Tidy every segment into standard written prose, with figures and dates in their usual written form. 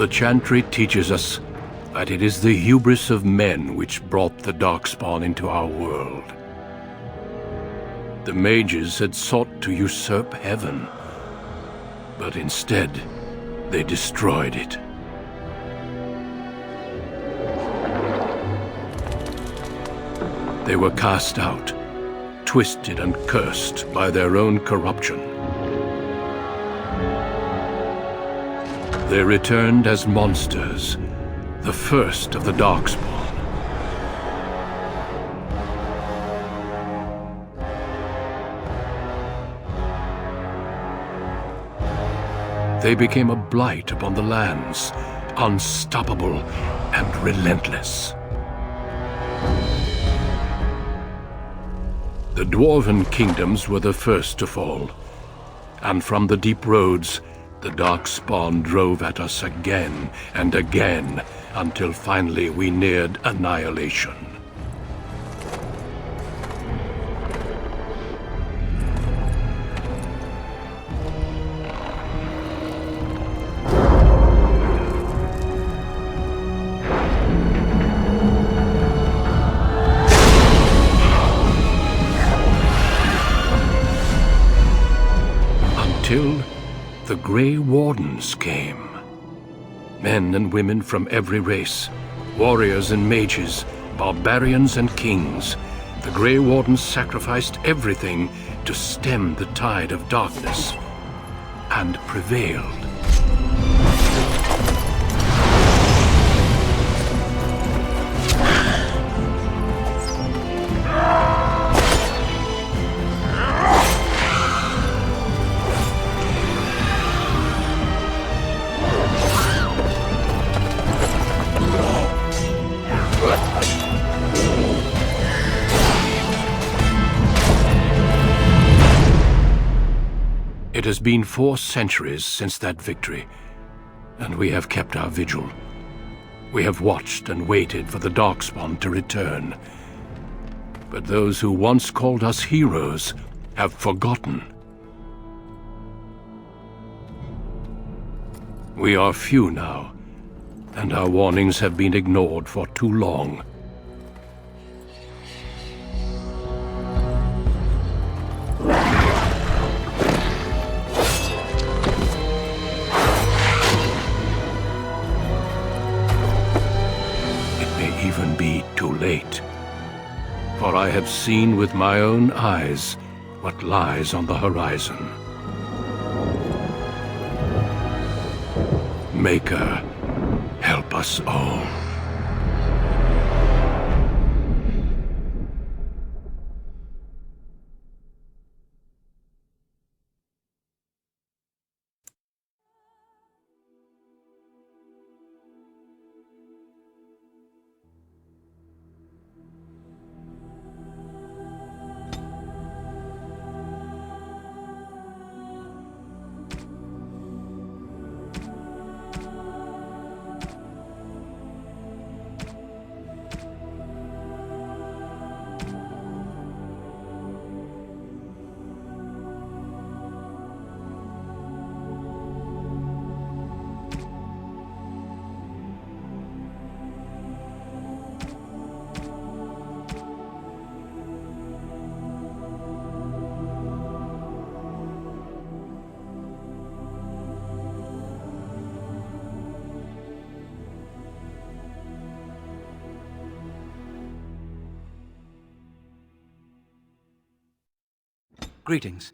The Chantry teaches us that it is the hubris of men which brought the Darkspawn into our world. The mages had sought to usurp heaven, but instead, they destroyed it. They were cast out, twisted and cursed by their own corruption. They returned as monsters, the first of the Darkspawn. They became a blight upon the lands, unstoppable and relentless. The Dwarven kingdoms were the first to fall, and from the deep roads, the Darkspawn drove at us again and again, until finally we neared annihilation. Until the Grey Wardens came. Men and women from every race, warriors and mages, barbarians and kings. The Grey Wardens sacrificed everything to stem the tide of darkness, and prevailed. It has been 4 centuries since that victory, and we have kept our vigil. We have watched and waited for the Darkspawn to return. But those who once called us heroes have forgotten. We are few now, and our warnings have been ignored for too long. Even be too late. For I have seen with my own eyes what lies on the horizon. Maker, help us all. Greetings.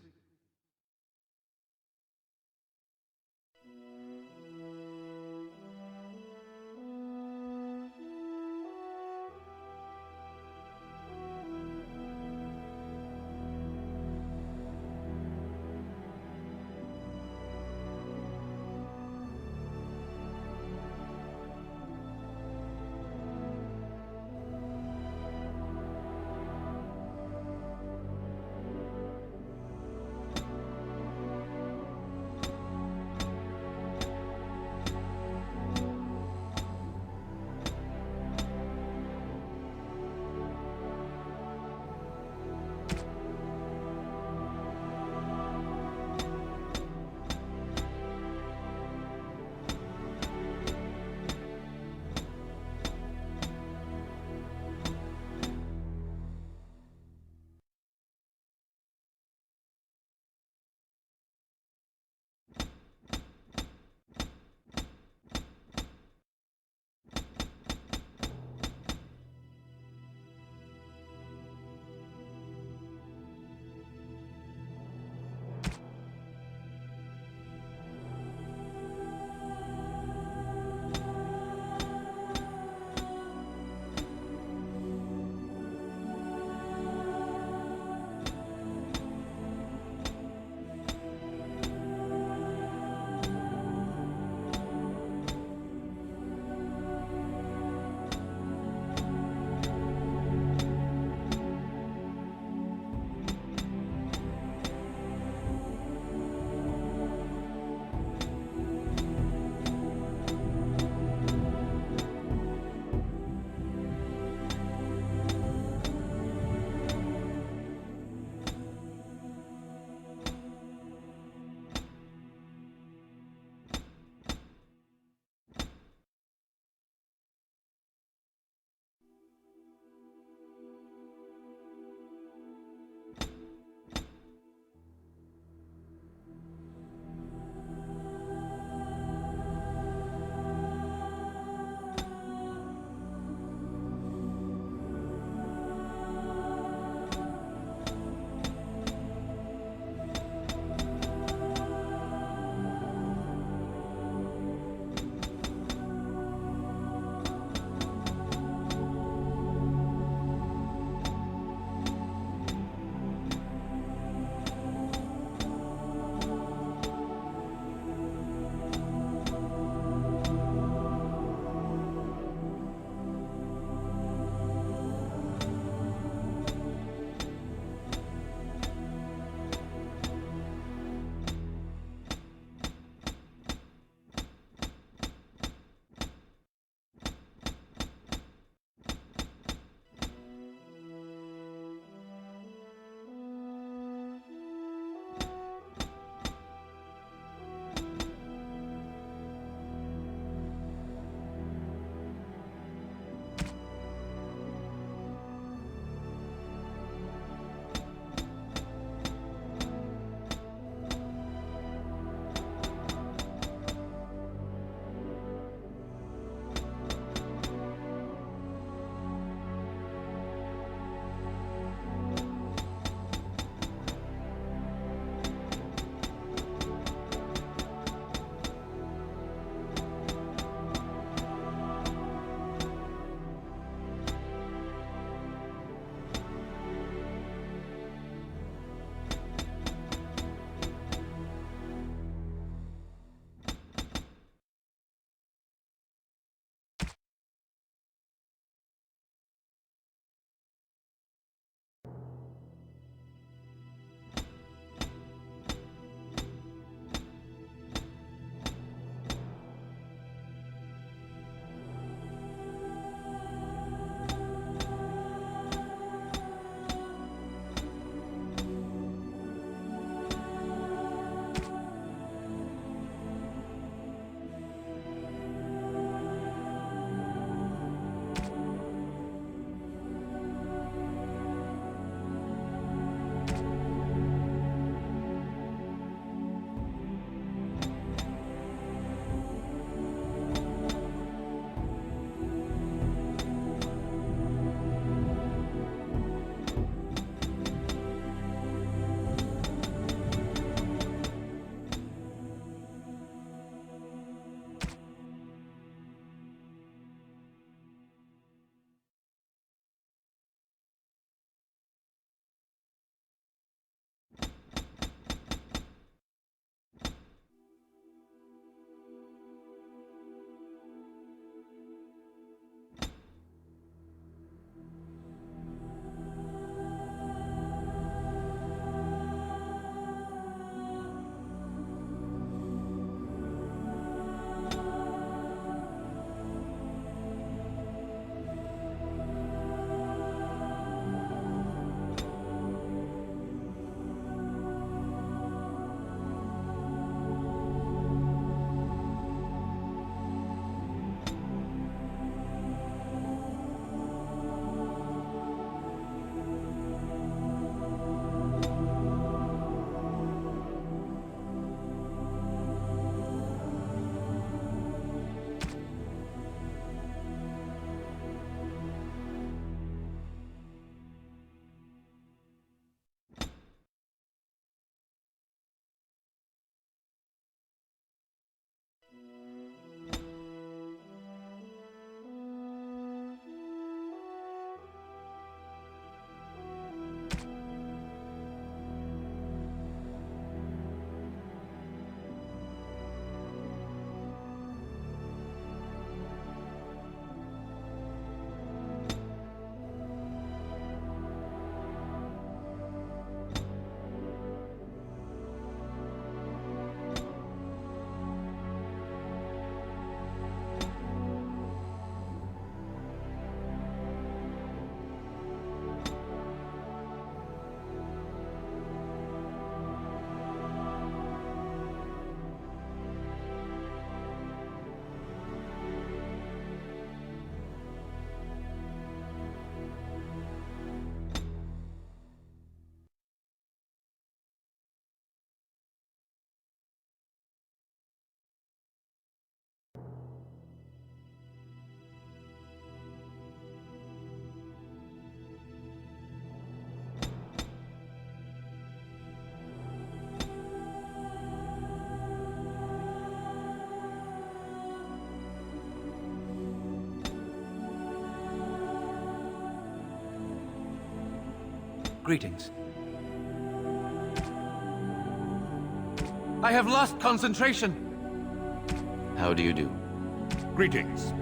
Greetings. I have lost concentration. How do you do? Greetings.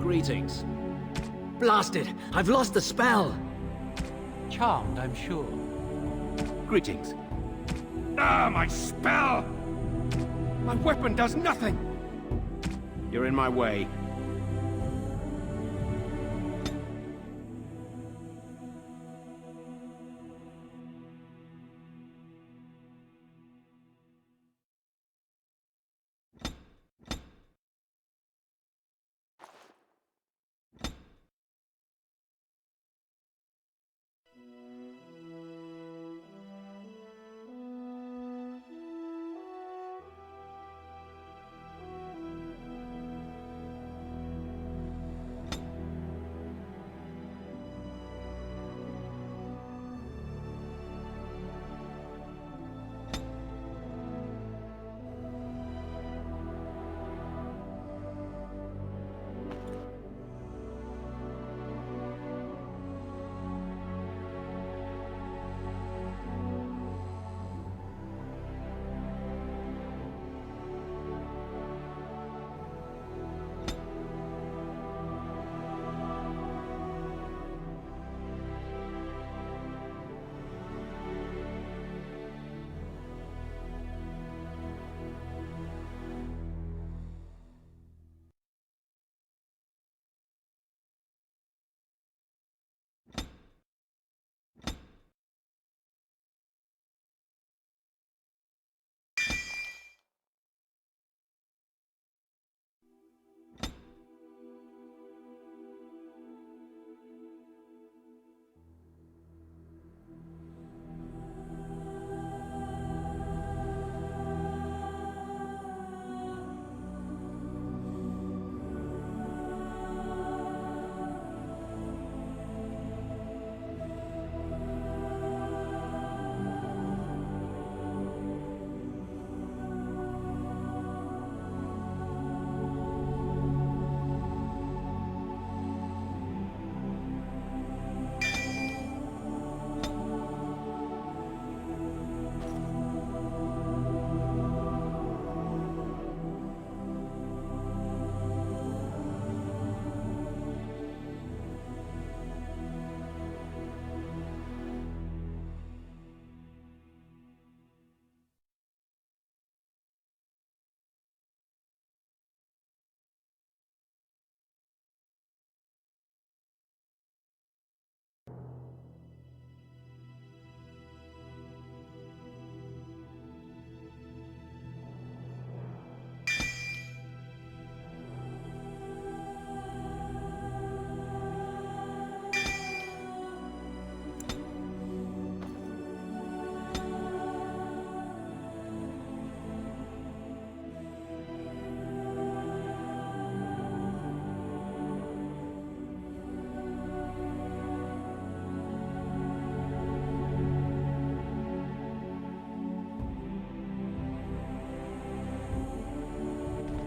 Greetings. Blasted! I've lost the spell! Charmed, I'm sure. Greetings. Ah, my spell! My weapon does nothing! You're in my way.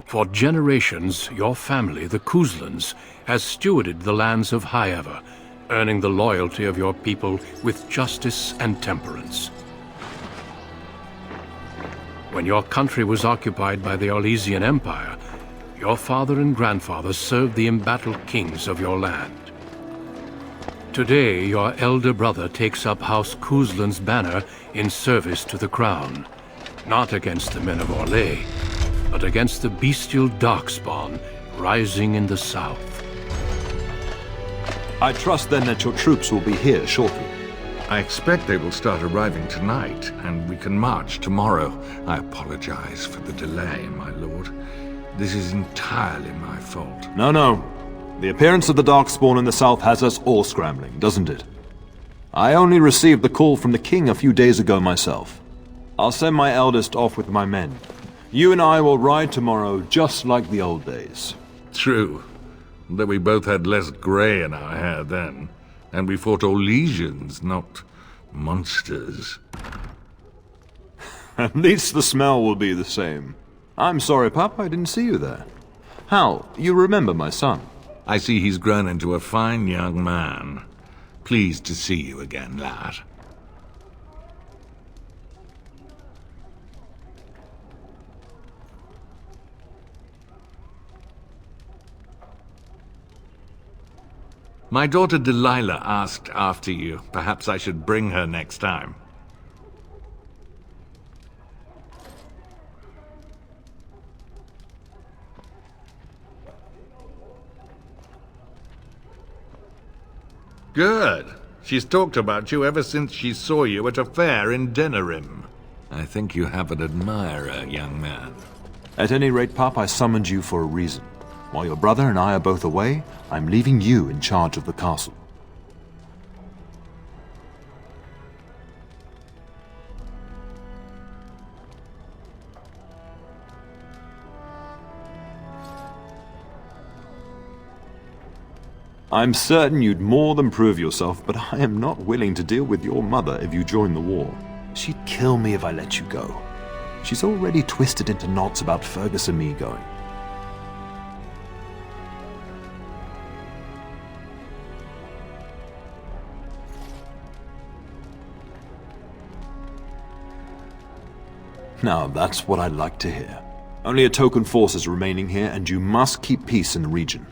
For generations, your family, the Kuzlans, has stewarded the lands of Highever, earning the loyalty of your people with justice and temperance. When your country was occupied by the Orlesian Empire, your father and grandfather served the embattled kings of your land. Today, your elder brother takes up House Kuzlan's banner in service to the crown, not against the men of Orlais, but against the bestial Darkspawn rising in the south. I trust then that your troops will be here shortly. I expect they will start arriving tonight, and we can march tomorrow. I apologize for the delay, my lord. This is entirely my fault. No. The appearance of the Darkspawn in the south has us all scrambling, doesn't it? I only received the call from the king a few days ago myself. I'll send my eldest off with my men. You and I will ride tomorrow just like the old days. True. Though we both had less grey in our hair then, and we fought Orlesians, not monsters. At least the smell will be the same. I'm sorry, Pup, I didn't see you there. Hal, you remember my son? I see he's grown into a fine young man. Pleased to see you again, lad. My daughter Delilah asked after you. Perhaps I should bring her next time. Good. She's talked about you ever since she saw you at a fair in Denerim. I think you have an admirer, young man. At any rate, Pup, I summoned you for a reason. While your brother and I are both away, I'm leaving you in charge of the castle. I'm certain you'd more than prove yourself, but I am not willing to deal with your mother if you join the war. She'd kill me if I let you go. She's already twisted into knots about Fergus and me going. Now, that's what I'd like to hear. Only a token force is remaining here, and you must keep peace in the region.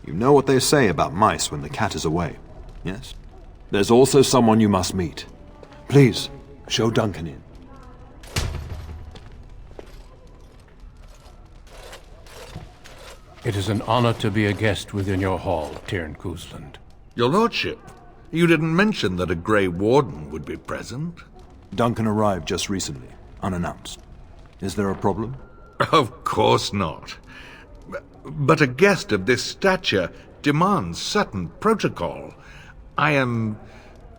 You know what they say about mice when the cat is away, yes? There's also someone you must meet. Please, show Duncan in. It is an honor to be a guest within your hall, Tyrn Cousland. Your lordship, you didn't mention that a Grey Warden would be present. Duncan arrived just recently, unannounced. Is there a problem? Of course not. But a guest of this stature demands certain protocol. I am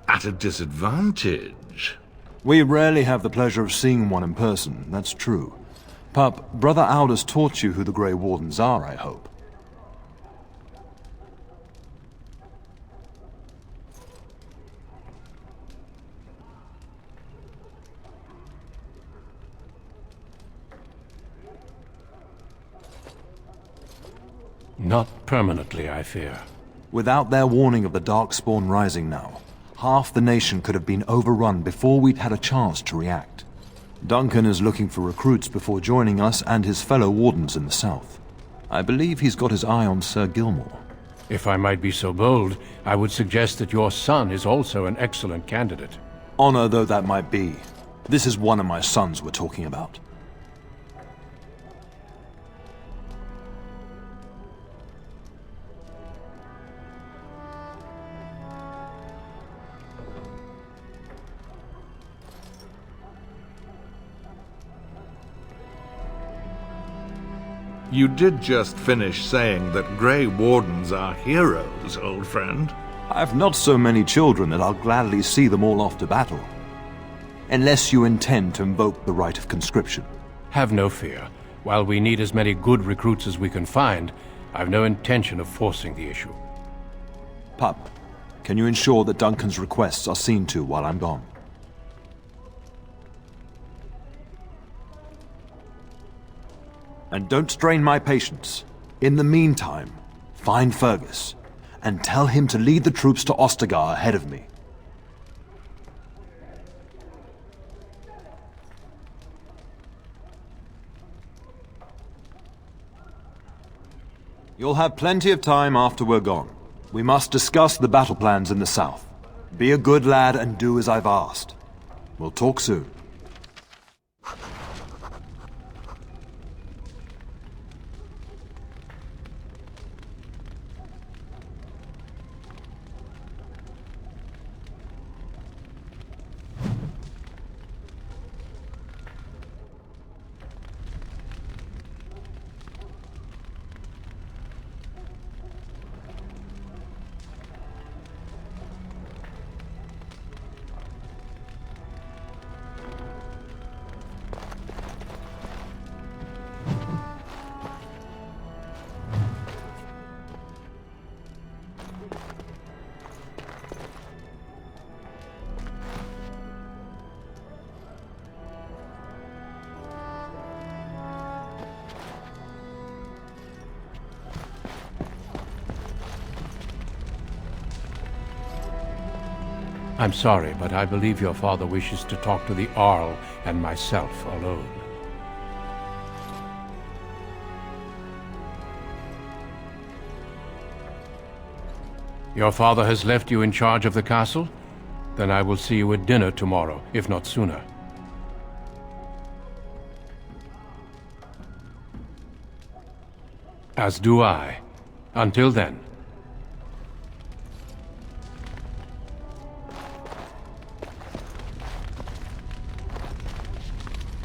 at a disadvantage. We rarely have the pleasure of seeing one in person, that's true. Pup, Brother Aldous taught you who the Grey Wardens are, I hope. Not permanently, I fear. Without their warning of the Darkspawn rising now, half the nation could have been overrun before we'd had a chance to react. Duncan is looking for recruits before joining us and his fellow wardens in the south. I believe he's got his eye on Sir Gilmore. If I might be so bold, I would suggest that your son is also an excellent candidate. Honor though that might be, this is one of my sons we're talking about. You did just finish saying that Grey Wardens are heroes, old friend. I've not so many children that I'll gladly see them all off to battle. Unless you intend to invoke the right of conscription. Have no fear. While we need as many good recruits as we can find, I've no intention of forcing the issue. Pup, can you ensure that Duncan's requests are seen to while I'm gone? And don't strain my patience. In the meantime, find Fergus, and tell him to lead the troops to Ostagar ahead of me. You'll have plenty of time after we're gone. We must discuss the battle plans in the south. Be a good lad and do as I've asked. We'll talk soon. I'm sorry, but I believe your father wishes to talk to the Arl and myself alone. Your father has left you in charge of the castle? Then I will see you at dinner tomorrow, if not sooner. As do I. Until then.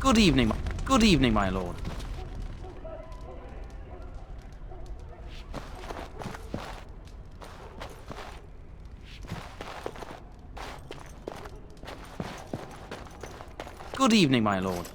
Good evening. Good evening, my lord. Good evening, my lord.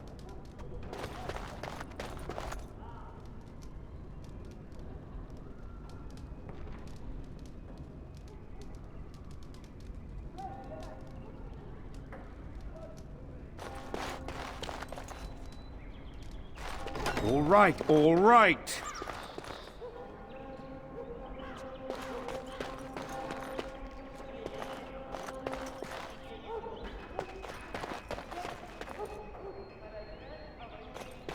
All right, all right.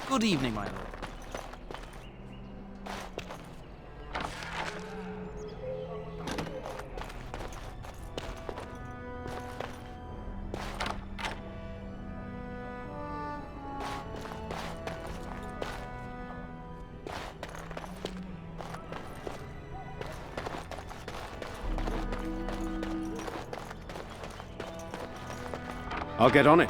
Good evening, my lord. I'll get on it.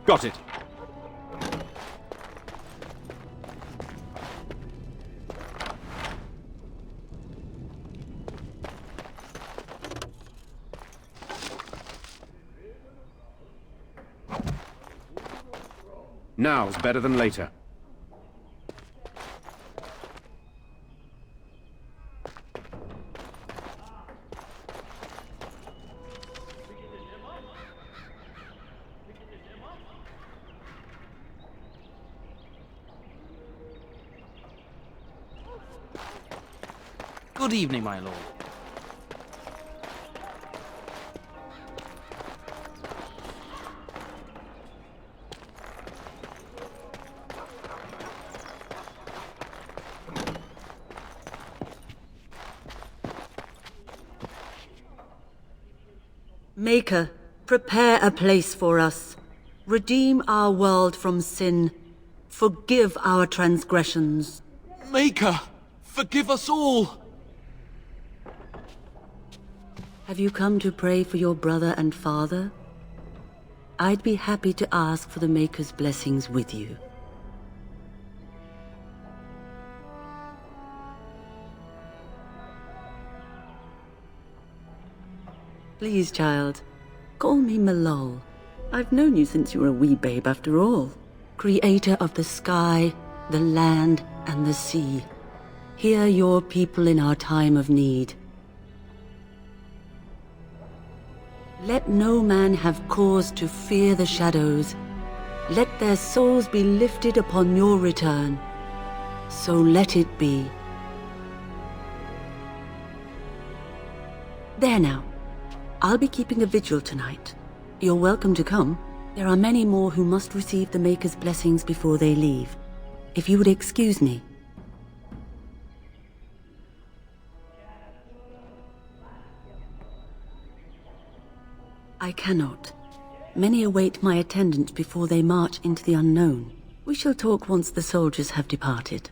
Got it. Now's better than later. Good evening, my lord. Maker, prepare a place for us. Redeem our world from sin. Forgive our transgressions. Maker, forgive us all! Have you come to pray for your brother and father? I'd be happy to ask for the Maker's blessings with you. Please, child, call me Malol. I've known you since you were a wee babe after all. Creator of the sky, the land, and the sea. Hear your people in our time of need. Let no man have cause to fear the shadows. Let their souls be lifted upon your return. So let it be. There now. I'll be keeping a vigil tonight. You're welcome to come. There are many more who must receive the Maker's blessings before they leave. If you would excuse me. I cannot. Many await my attendance before they march into the unknown. We shall talk once the soldiers have departed.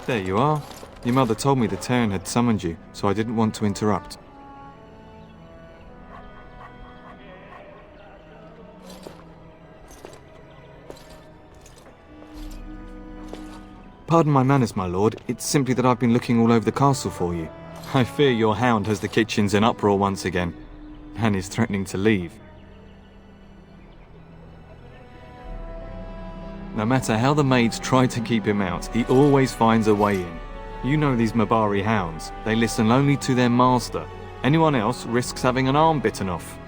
There you are. Your mother told me the Terran had summoned you, so I didn't want to interrupt. Pardon my manners, my lord. It's simply that I've been looking all over the castle for you. I fear your hound has the kitchens in uproar once again, and is threatening to leave. No matter how the maids try to keep him out, he always finds a way in. You know these Mabari hounds. They listen only to their master. Anyone else risks having an arm bitten off.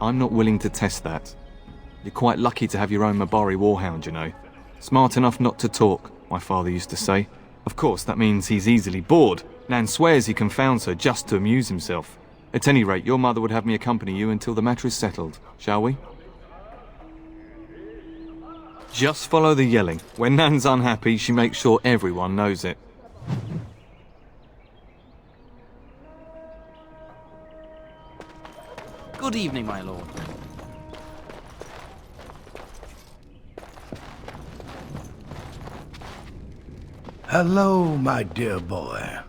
I'm not willing to test that. You're quite lucky to have your own Mabari warhound, you know. Smart enough not to talk, my father used to say. Of course, that means he's easily bored. Nan swears he confounds her just to amuse himself. At any rate, your mother would have me accompany you until the matter is settled, shall we? Just follow the yelling. When Nan's unhappy, she makes sure everyone knows it. Good evening, my lord. Hello, my dear boy.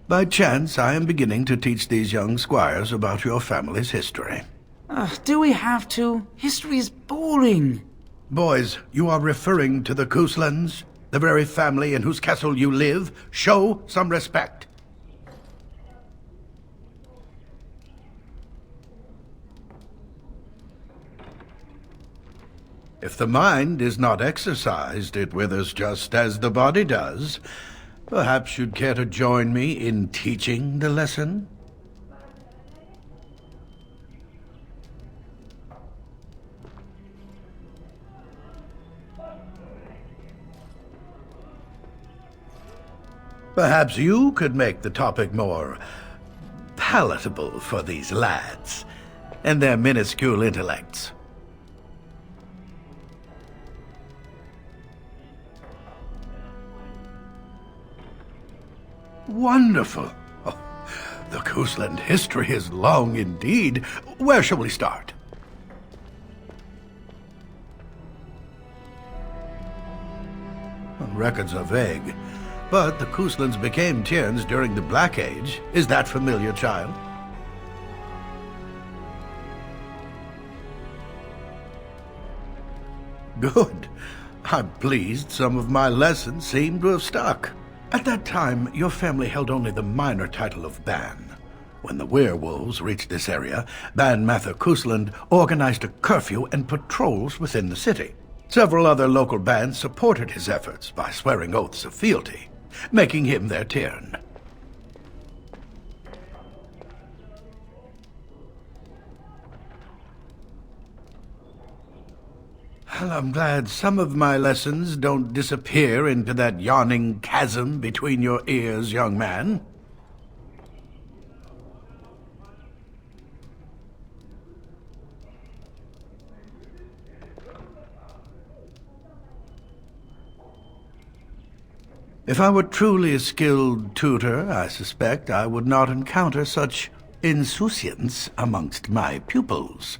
By chance, I am beginning to teach these young squires about your family's history. Do we have to? History is boring. Boys, you are referring to the Couslands, the very family in whose castle you live. Show some respect. If the mind is not exercised, it withers just as the body does. Perhaps you'd care to join me in teaching the lesson? Perhaps you could make the topic more palatable for these lads and their minuscule intellects. Wonderful. Oh, the Cousland history is long indeed. Where shall we start? Records are vague, but the Couslands became Tierns during the Black Age. Is that familiar, child? Good. I'm pleased some of my lessons seem to have stuck. At that time, your family held only the minor title of Ban. When the werewolves reached this area, Ban Mather Cousland organized a curfew and patrols within the city. Several other local bands supported his efforts by swearing oaths of fealty, making him their Tiern. Well, I'm glad some of my lessons don't disappear into that yawning chasm between your ears, young man. If I were truly a skilled tutor, I suspect I would not encounter such insouciance amongst my pupils.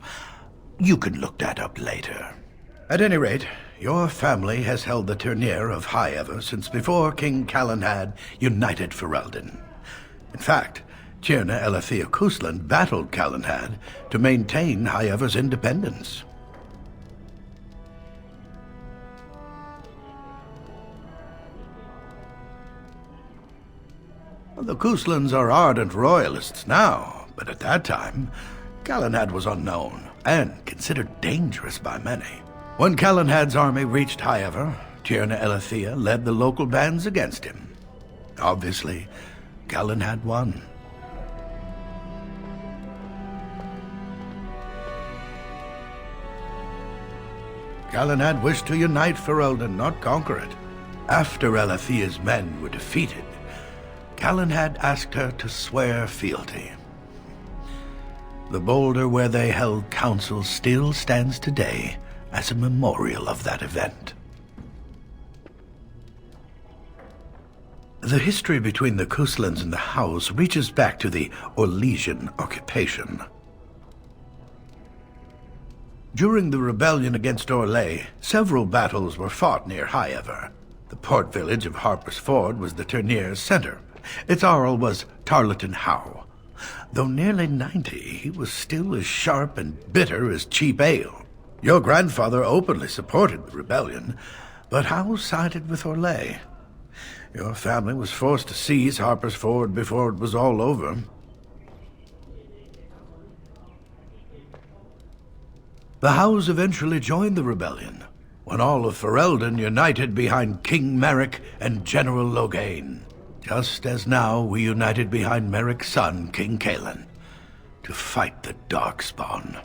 You can look that up later. At any rate, your family has held the tournure of High Ever since before King Calenhad united Ferelden. In fact, Tierna Elethea Cousland battled Calenhad to maintain High Ever's independence. The Couslands are ardent royalists now, but at that time, Calenhad was unknown and considered dangerous by many. When Calenhad's army reached High Ever, Tierna Elethea led the local bands against him. Obviously, Calenhad won. Calenhad wished to unite Ferelden, not conquer it. After Elethea's men were defeated, Calenhad asked her to swear fealty. The boulder where they held council still stands today as a memorial of that event. The history between the Couslands and the House reaches back to the Orlesian occupation. During the rebellion against Orlais, several battles were fought near Highever. The port village of Harper's Ford was the Turnier's center. Its Arl was Tarleton Howe. Though nearly 90, he was still as sharp and bitter as cheap ale. Your grandfather openly supported the rebellion, but Howe sided with Orlais. Your family was forced to seize Harper's Ford before it was all over. The Howes eventually joined the rebellion, when all of Ferelden united behind King Merrick and General Loghain, just as now we united behind Merrick's son, King Cailan, to fight the Darkspawn.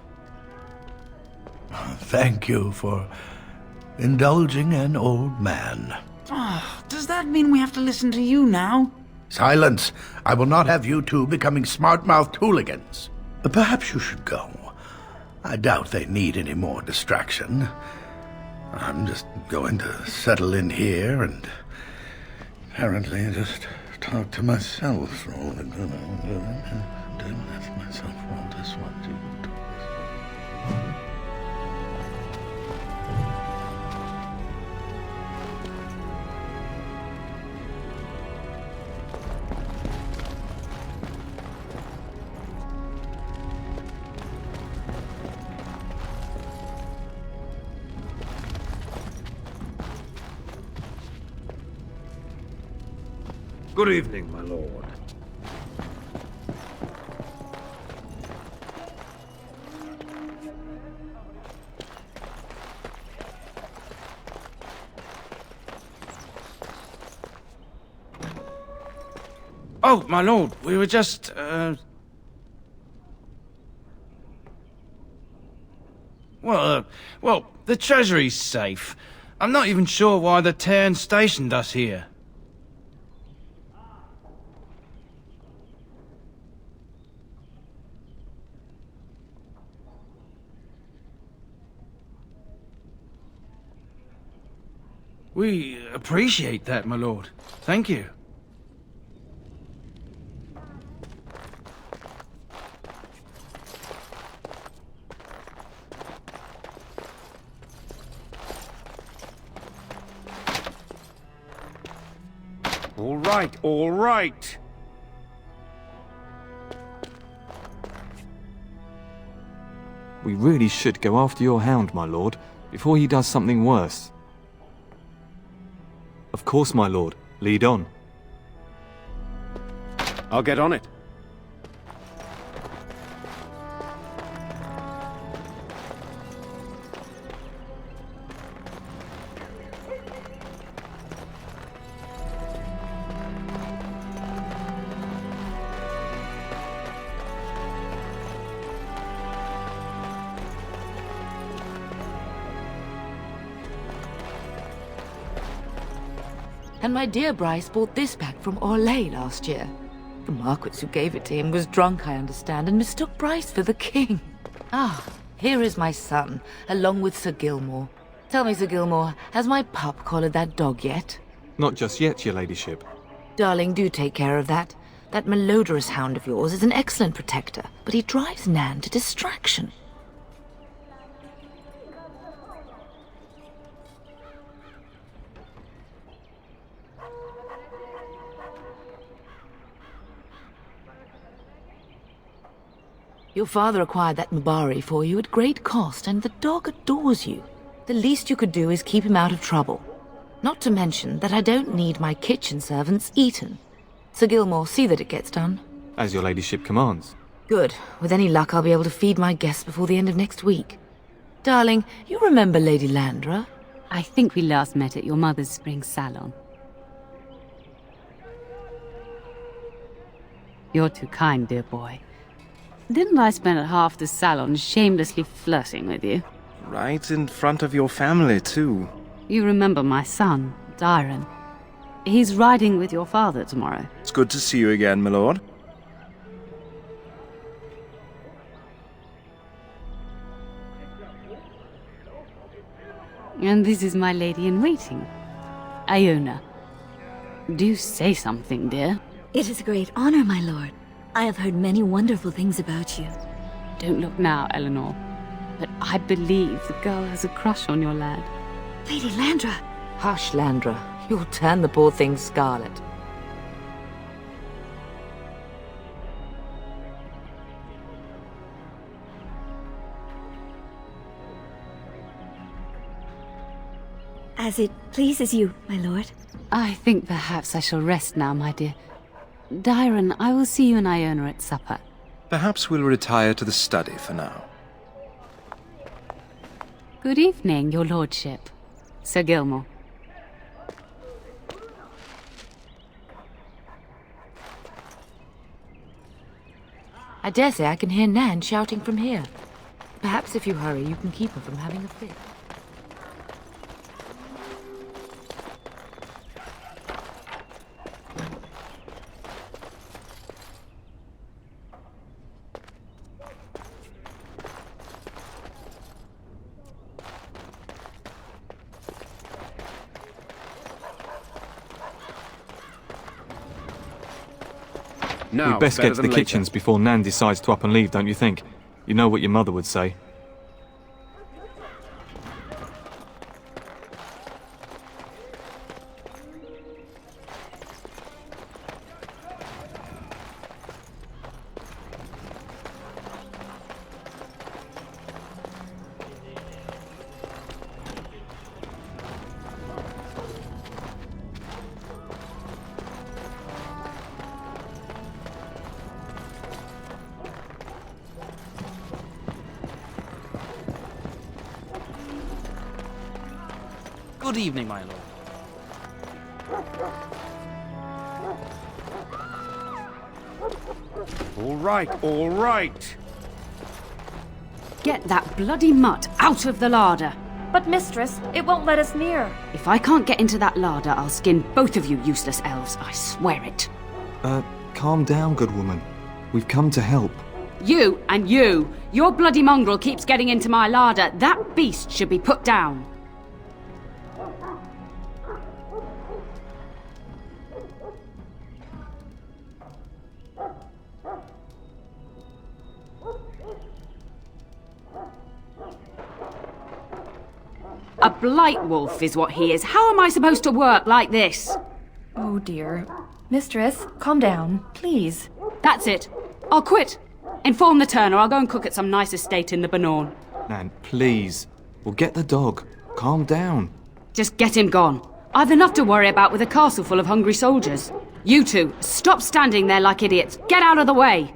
Thank you for indulging an old man. Oh, does that mean we have to listen to you now? Silence! I will not have you two becoming smart-mouthed hooligans. Perhaps you should go. I doubt they need any more distraction. I'm just going to settle in here and apparently just talk to myself for all the good I'm doing. Didn't let myself all this one to you. Good evening, my lord. Oh, my lord, we were just, Well, the treasury's safe. I'm not even sure why the Cairn stationed us here. We appreciate that, my lord. Thank you. All right, all right. We really should go after your hound, my lord, before he does something worse. Of course, my lord. Lead on. I'll get on it. And my dear Bryce bought this back from Orlais last year. The Marquis who gave it to him was drunk, I understand, and mistook Bryce for the king. Ah, here is my son, along with Sir Gilmore. Tell me, Sir Gilmore, has my pup collared that dog yet? Not just yet, your ladyship. Darling, do take care of that. That malodorous hound of yours is an excellent protector, but he drives Nan to distraction. Your father acquired that Mabari for you at great cost, and the dog adores you. The least you could do is keep him out of trouble. Not to mention that I don't need my kitchen servants eaten. Sir Gilmore, see that it gets done. As your ladyship commands. Good. With any luck, I'll be able to feed my guests before the end of next week. Darling, you remember Lady Landra? I think we last met at your mother's spring salon. You're too kind, dear boy. Didn't I spend half the salon shamelessly flirting with you? Right in front of your family, too. You remember my son, Dyron. He's riding with your father tomorrow. It's good to see you again, my lord. And this is my lady-in-waiting, Iona. Do say something, dear. It is a great honor, my lord. I have heard many wonderful things about you. Don't look now, Eleanor. but I believe the girl has a crush on your lad. Lady Landra! Hush, Landra. You'll turn the poor thing scarlet. As it pleases you, my lord. I think perhaps I shall rest now, my dear. Dyron, I will see you and Iona at supper. Perhaps we'll retire to the study for now. Good evening, your lordship. Sir Gilmore. I dare say I can hear Nan shouting from here. Perhaps if you hurry, you can keep her from having a fit. We'd best get to the kitchens before Nan decides to up and leave, don't you think? You know what your mother would say. Good evening, my lord. All right, all right. Get that bloody mutt out of the larder. But mistress, it won't let us near. If I can't get into that larder, I'll skin both of you useless elves, I swear it. Calm down, good woman. We've come to help. You and you! Your bloody mongrel keeps getting into my larder. That beast should be put down. A blight wolf is what he is. How am I supposed to work like this? Oh dear. Mistress, calm down, please. That's it. I'll quit. Inform the turner. I'll go and cook at some nice estate in the Banorn. Nan, please. We'll get the dog. Calm down. Just get him gone. I've enough to worry about with a castle full of hungry soldiers. You two, stop standing there like idiots. Get out of the way.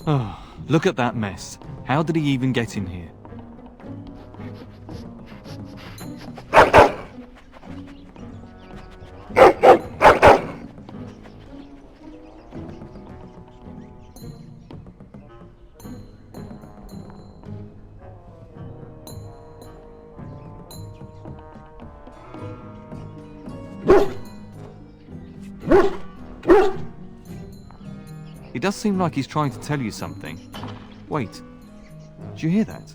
Oh, look at that mess. How did he even get in here? It does seem like he's trying to tell you something. Wait, did you hear that?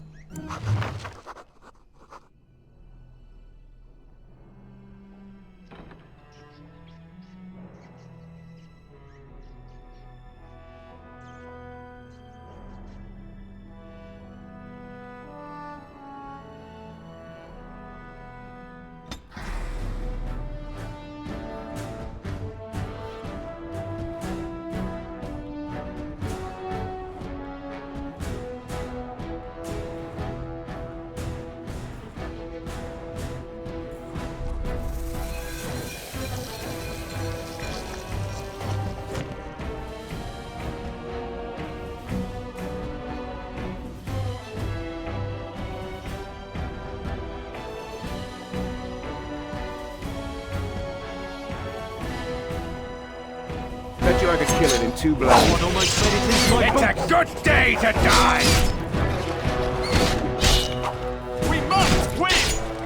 trying to kill it in 2 blows. It's a good day to die! We must win!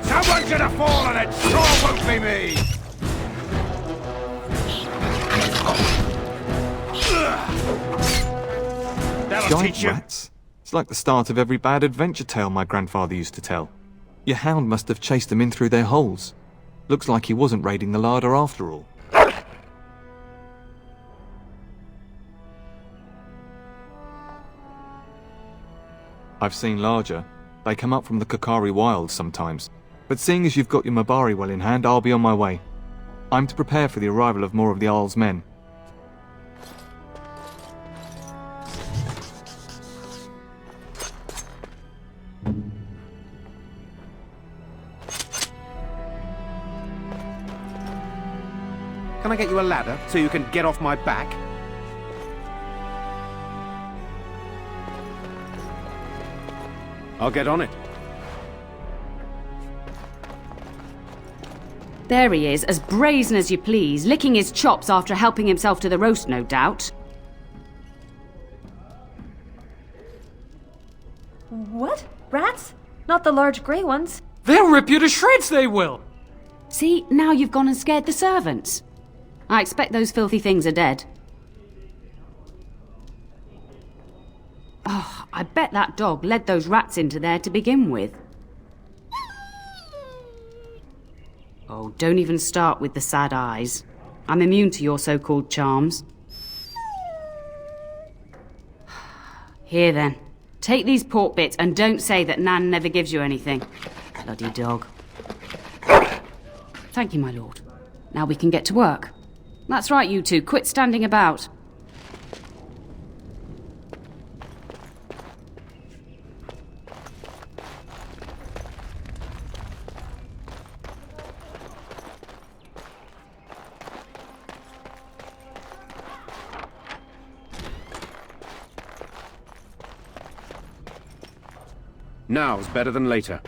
Someone should have fallen, it sure won't be me! That'll Giant teach you. rats? It's like the start of every bad adventure tale my grandfather used to tell. Your hound must have chased them in through their holes. Looks like he wasn't raiding the larder after all. I've seen larger. They come up from the Kokari wilds sometimes. But seeing as you've got your Mabari well in hand, I'll be on my way. I'm to prepare for the arrival of more of the Jarl's men. Can I get you a ladder so you can get off my back? I'll get on it. There he is, as brazen as you please, licking his chops after helping himself to the roast, no doubt. What? Rats? Not the large grey ones. They'll rip you to shreds, they will! See, now you've gone and scared the servants. I expect those filthy things are dead. Oh, I bet that dog led those rats into there to begin with. Oh, don't even start with the sad eyes. I'm immune to your so-called charms. Here then, take these pork bits and don't say that Nan never gives you anything. Bloody dog. Thank you, my lord. Now we can get to work. That's right, you two. Quit standing about. Now's better than later.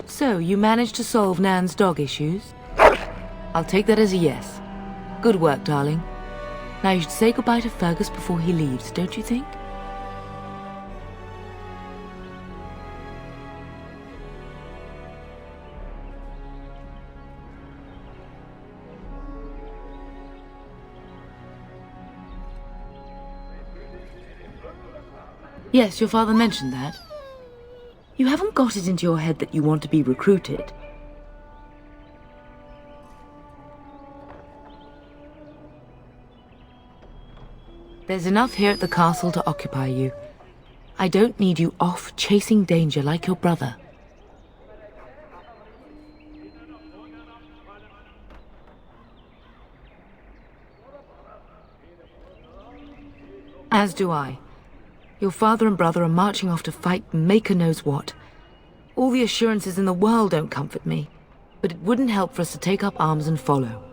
So, you managed to solve Nan's dog issues? I'll take that as a yes. Good work, darling. Now you should say goodbye to Fergus before he leaves, don't you think? Yes, your father mentioned that. You haven't got it into your head that you want to be recruited. There's enough here at the castle to occupy you. I don't need you off chasing danger like your brother. As do I. Your father and brother are marching off to fight Maker knows what. All the assurances in the world don't comfort me, but it wouldn't help for us to take up arms and follow.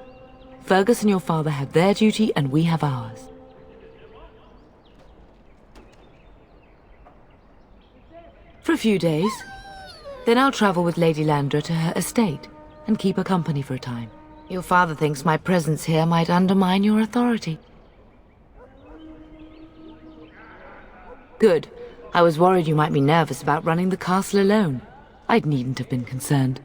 Fergus and your father have their duty and we have ours. For a few days. Then I'll travel with Lady Landra to her estate and keep her company for a time. Your father thinks my presence here might undermine your authority. Good. I was worried you might be nervous about running the castle alone. I needn't have been concerned.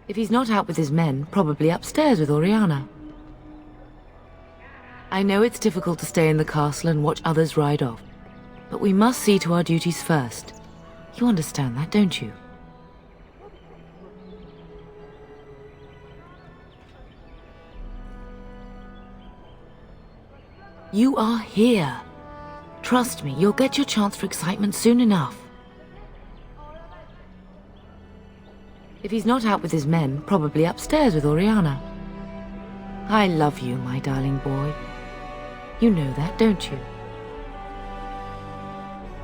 If he's not out with his men, probably upstairs with Oriana. I know it's difficult to stay in the castle and watch others ride off, but we must see to our duties first. You understand that, don't you? You are here. Trust me, you'll get your chance for excitement soon enough. If he's not out with his men, probably upstairs with Oriana. I love you, my darling boy. You know that, don't you?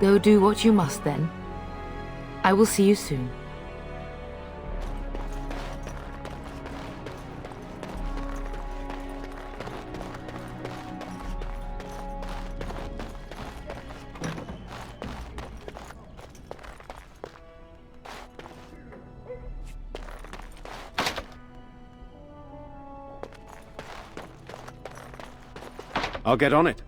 Go do what you must, then. I will see you soon. I'll get on it.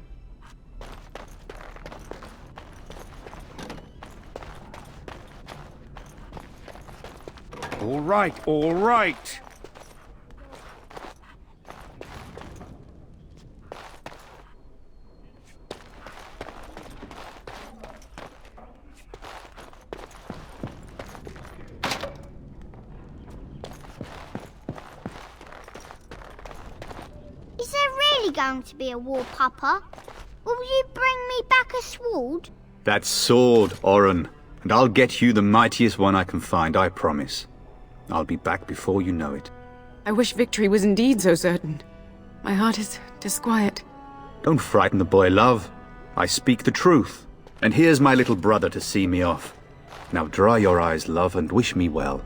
All right, all right. Is there really going to be a war, Papa? Will you bring me back a sword? That sword, Oren. And I'll get you the mightiest one I can find, I promise. I'll be back before you know it. I wish victory was indeed so certain. My heart is disquiet. Don't frighten the boy, love. I speak the truth. And here's my little brother to see me off. Now dry your eyes, love, and wish me well.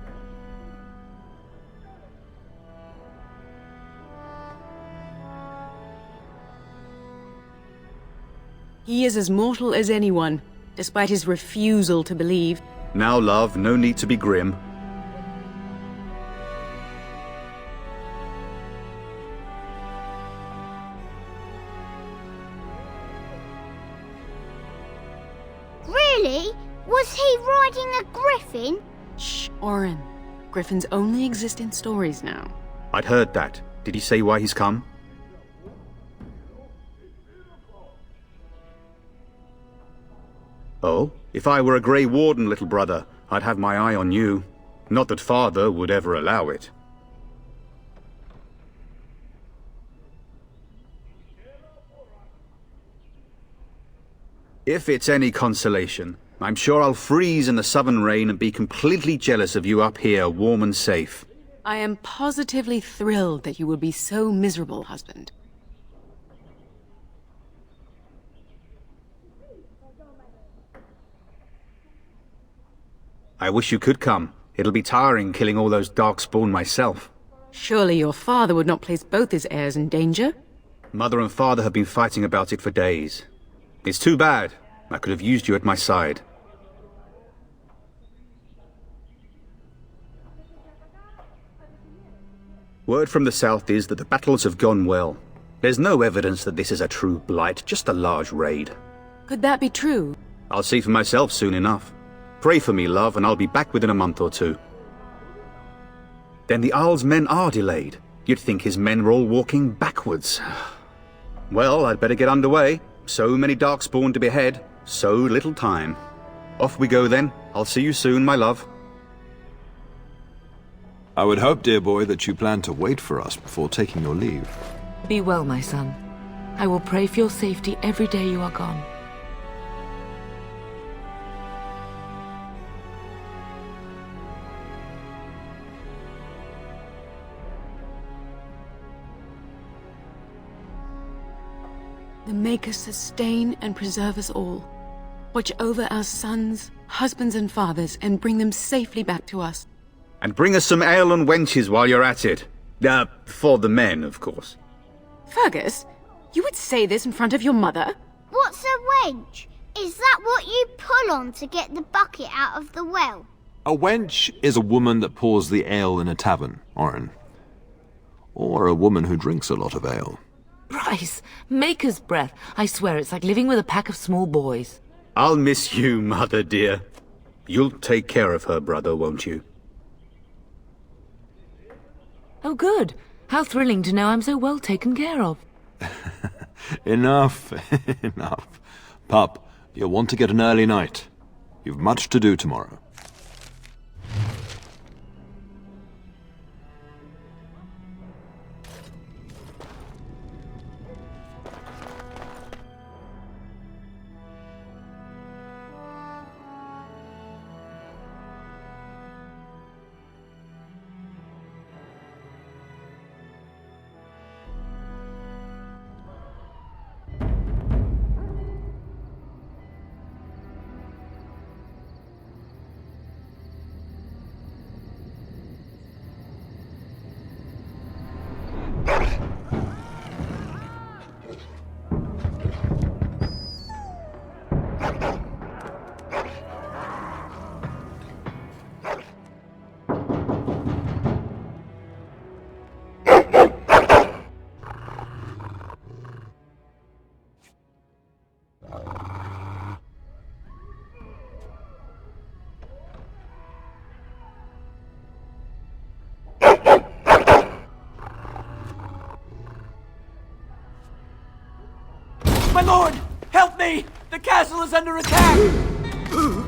He is as mortal as anyone, despite his refusal to believe. Now, love, no need to be grim. Really? Was he riding a griffin? Shh, Oren. Griffins only exist in stories now. I'd heard that. Did he say why he's come? Oh, if I were a Grey Warden, little brother, I'd have my eye on you. Not that Father would ever allow it. If it's any consolation, I'm sure I'll freeze in the southern rain and be completely jealous of you up here, warm and safe. I am positively thrilled that you will be so miserable, husband. I wish you could come. It'll be tiring killing all those Darkspawn myself. Surely your father would not place both his heirs in danger? Mother and Father have been fighting about it for days. It's too bad. I could have used you at my side. Word from the south is that the battles have gone well. There's no evidence that this is a true blight, just a large raid. Could that be true? I'll see for myself soon enough. Pray for me, love, and I'll be back within a month or two. Then the Arl's men are delayed. You'd think his men were all walking backwards. Well, I'd better get underway. So many Darkspawn to behead, so little time. Off we go then. I'll see you soon, my love. I would hope, dear boy, that you plan to wait for us before taking your leave. Be well, my son. I will pray for your safety every day you are gone. The Maker sustain and preserve us all. Watch over our sons, husbands and fathers, and bring them safely back to us. And bring us some ale and wenches while you're at it. For the men, of course. Fergus, you would say this in front of your mother? What's a wench? Is that what you pull on to get the bucket out of the well? A wench is a woman that pours the ale in a tavern, Oren. Or a woman who drinks a lot of ale. Bryce, Maker's breath. I swear it's like living with a pack of small boys. I'll miss you, mother dear. You'll take care of her, brother, won't you? Oh, good. How thrilling to know I'm so well taken care of. Enough, enough. Pup, you'll want to get an early night. You've much to do tomorrow. My lord! Help me! The castle is under attack! You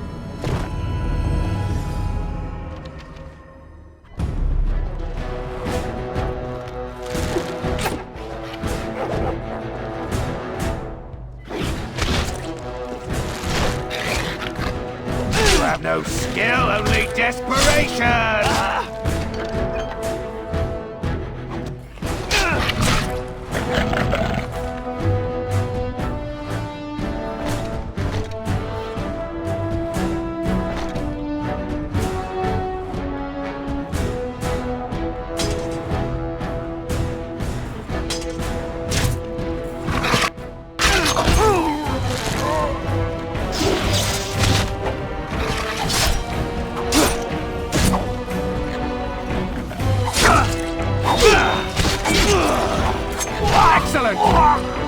have no skill, only desperation! Excellent!